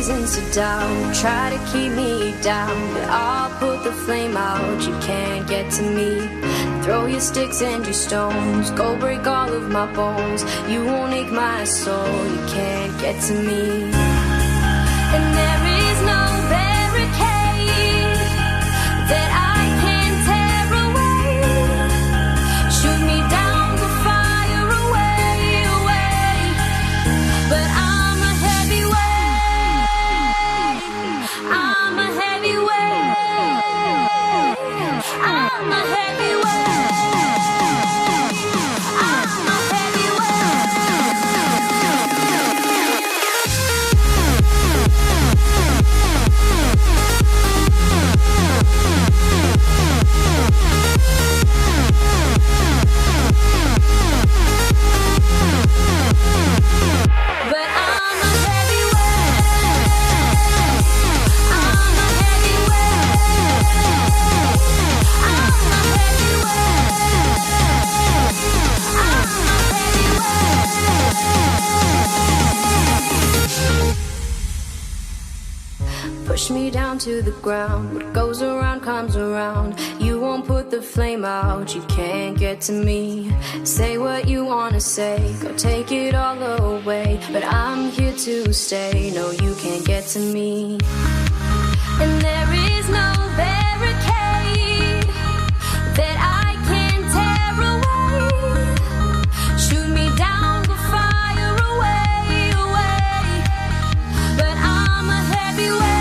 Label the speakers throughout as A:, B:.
A: reasons to doubt, try to keep me down, but I'll put the flame out. You can't get to me. Throw your sticks and your stones, go break all of my bones. You won't ache my soul. You can't get to me. And there is no barricade that I can tear away. Shoot me down to fire away, away. But I'm a heavyweight. I'm a heavyweight. I'm a heavyweight. Push me down to the ground. What goes around comes around. You won't put the flame out. You can't get to me. Say what you wanna say, go take it all away. But I'm here to stay. No, you can't get to me. And there is no barricade that I can tear away. Shoot me down to fire away, away. But I'm a heavyweight.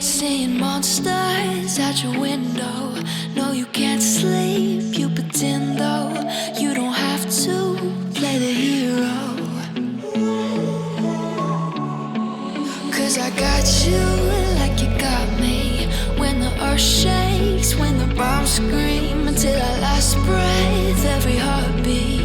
B: Seeing monsters out your window. No, you can't sleep, you pretend though. You don't have to play the hero. 'Cause I got you like you got me. When the earth shakes, when the bombs scream, until our last breath, every heartbeat.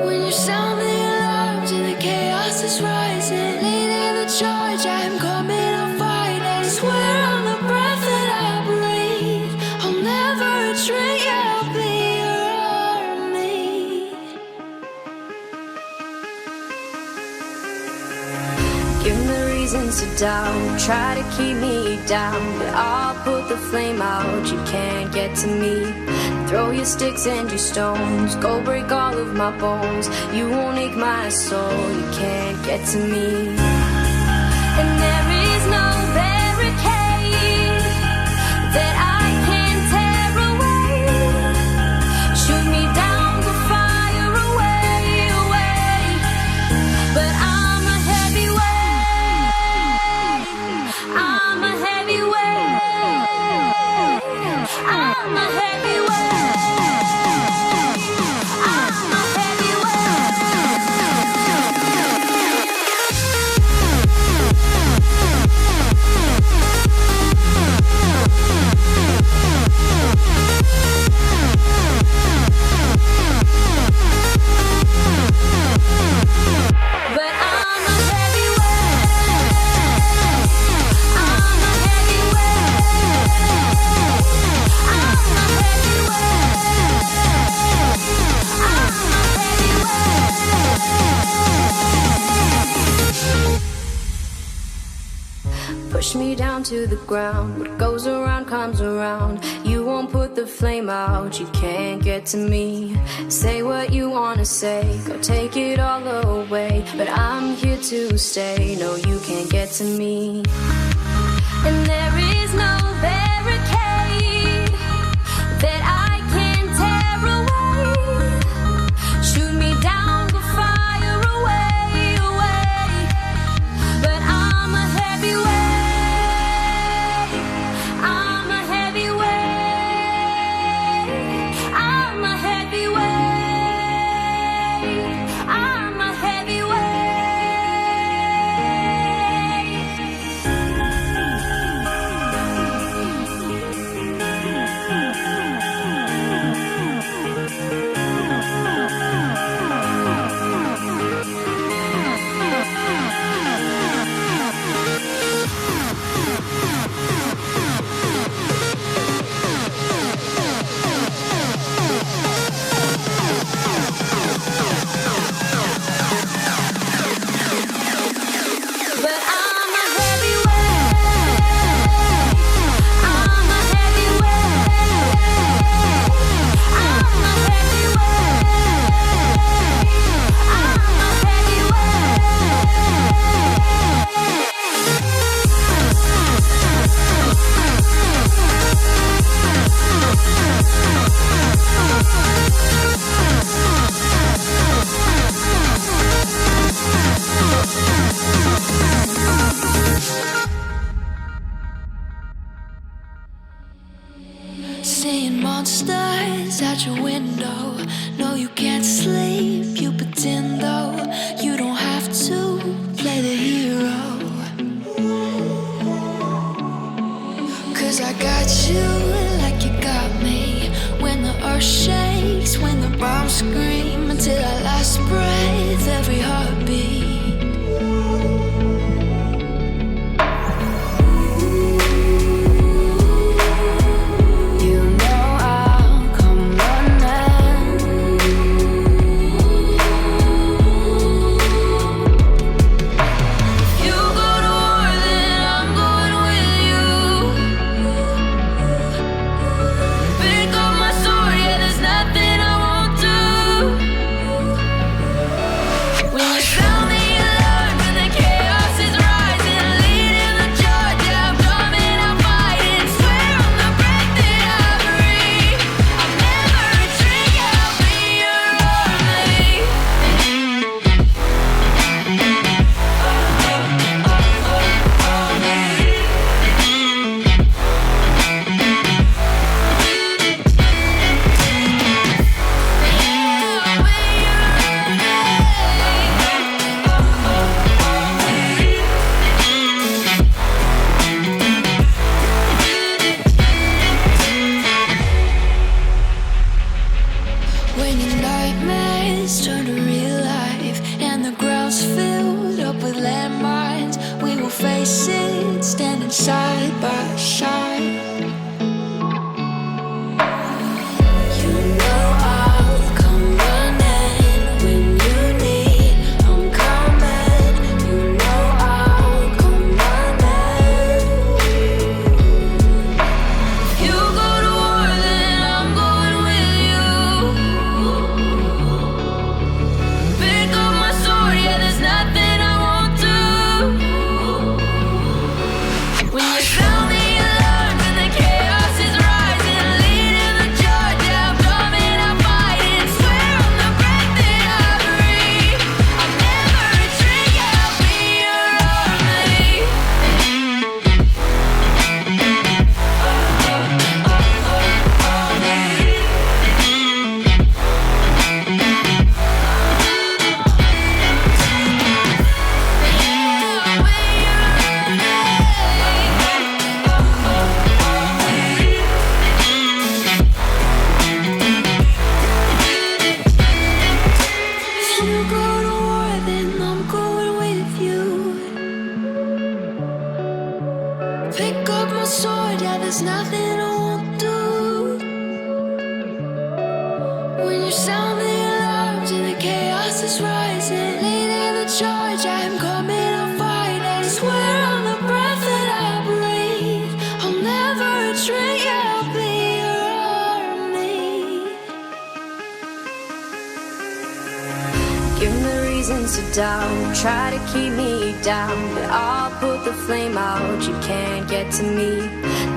B: When you sound the alarms and the chaos is rising, leading the charge, I am coming, I'll fight it. Swear on the breath that I breathe, I'll never retreat, I'll be your army.
A: Give me reasons to doubt, try to keep me down, but I'll put the flame out, you can't get to me. Throw your sticks and your stones, go break all of my bones. You won't ache my soul, you can't get to me. And there is no barricade that I can tear away. Shoot me down, go fire away, away. But I'm a heavyweight, I'm a heavyweight, I'm a heavyweight. Push me down to the ground, what goes around comes around. You won't put the flame out, you can't get to me. Say what you wanna say, go take it all away. But I'm here to stay, no you can't get to me. And there is no barricade that I can tear away. Shoot me down, go fire away, away. But I'm a heavyweight, I'm a heavyweight, I'm a heavyweight, I'm a heavyweight.
B: Seeing monsters out your window. No, you can't sleep, you pretend though. You don't have to play the hero. 'Cause I got you like you got me. When the earth shakes, when the bombs scream, until our last breath, every heartbeat. When your nightmares nightmares turn to real life, and the ground's filled up with landmines. We will face it, standing side by side. You know I'll come running when you need. I'm coming. You know I'll come running. You go to war, then I'm going with you. Pick up my sword, yeah, there's nothing I won't do. When you sound the alarm and the chaos is rising, leading the charge, yeah, I'm coming, I'm fighting. Swear on the breath that I breathe, I'll never retreat, yeah, I'll be your army. If you go to war, then I'm going with you. Pick up my sword, yeah, there's nothing I won't do. When you sound the alarms and the chaos is rising, leading the charge, I'm coming, I'm fighting. Swear on the breath that I breathe, I'll never retreat, yeah, I'll be your army.
A: Give me reasons to doubt, try to keep me down, but I'll put the flame out, you can't get to me.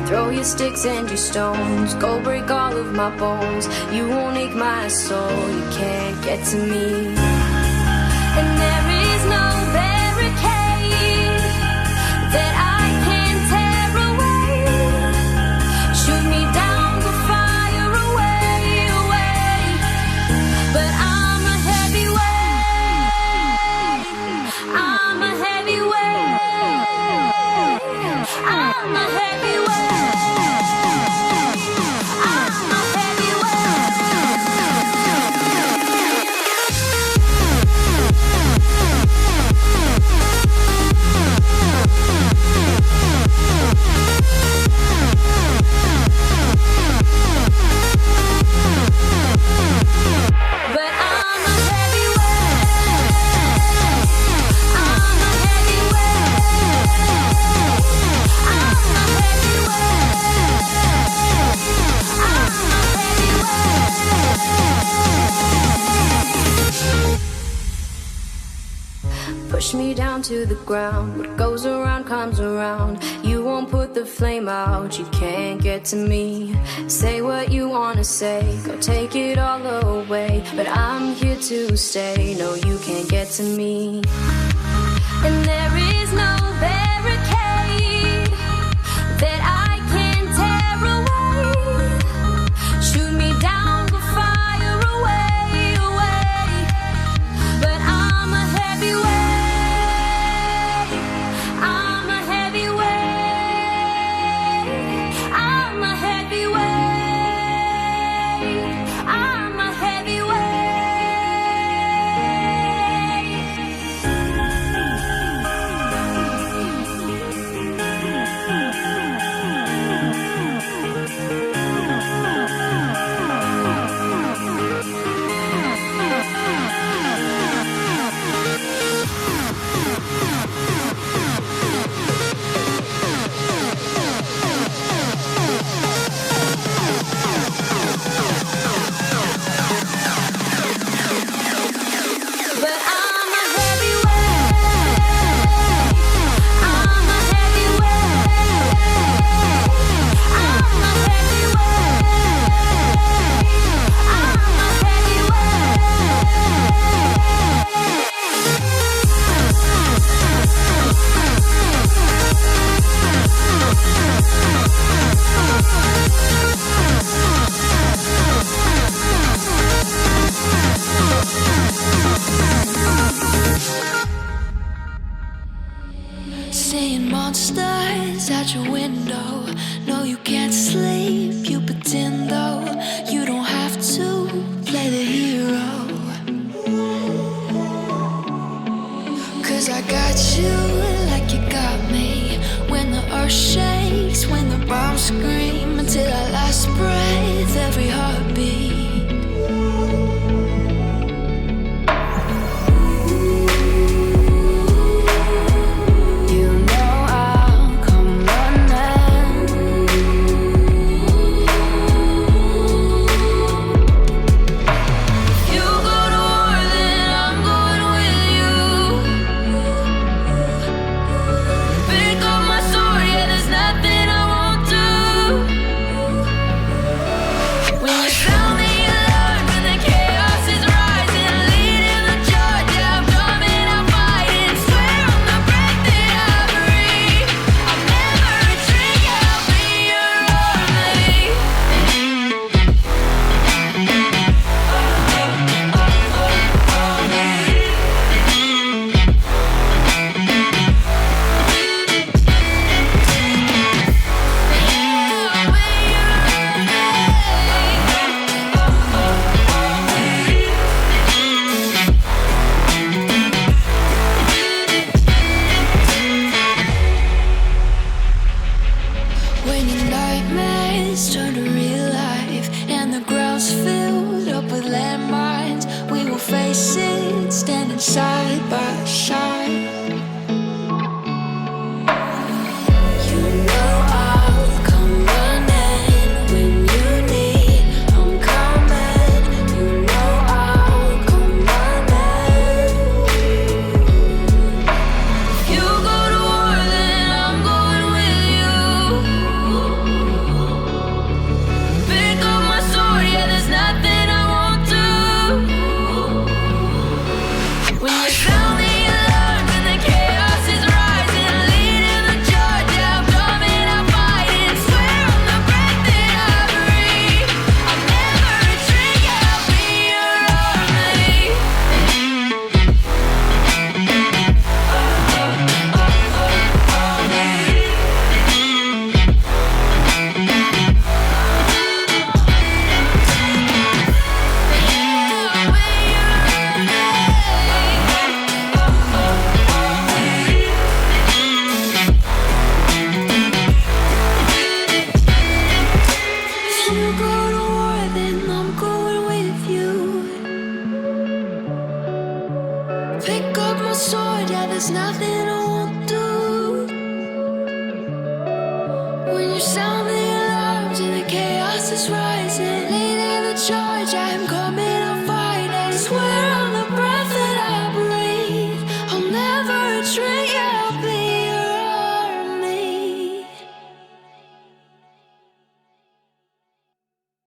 A: Throw your sticks and your stones, go break all of my bones. You won't ache my soul, you can't get to me. And there is no barricade that I can tear away. Shoot me down, go fire away, away. But I'm a heavyweight, I'm a heavyweight, I'm a heavyweight, I'm a heavyweight. But I'm a heavyweight, I'm a heavyweight, I'm a heavyweight. Push me down to the ground, what goes around comes around. You won't put the flame out, you can't get to me. Say what you wanna say, go take it all away. But I'm here to stay, no you can't get to me. And there is no barricade that I can tear away. Shoot me down, go fire away, away. But I'm a heavyweight, I'm a heavyweight, I'm a heavyweight, I'm a heavyweight. But I'm a heavyweight, I'm a heavyweight, I'm a heavyweight, I'm a
B: Seeing monsters at your window. No, you can't sleep, you pretend though. You don't have to play the hero. 'Cause I got you like you got me. When the earth shakes, when the bombs scream, until our last breath, every heartbeat.
C: Sound the alarms and the chaos is rising. Leading the charge, I am coming.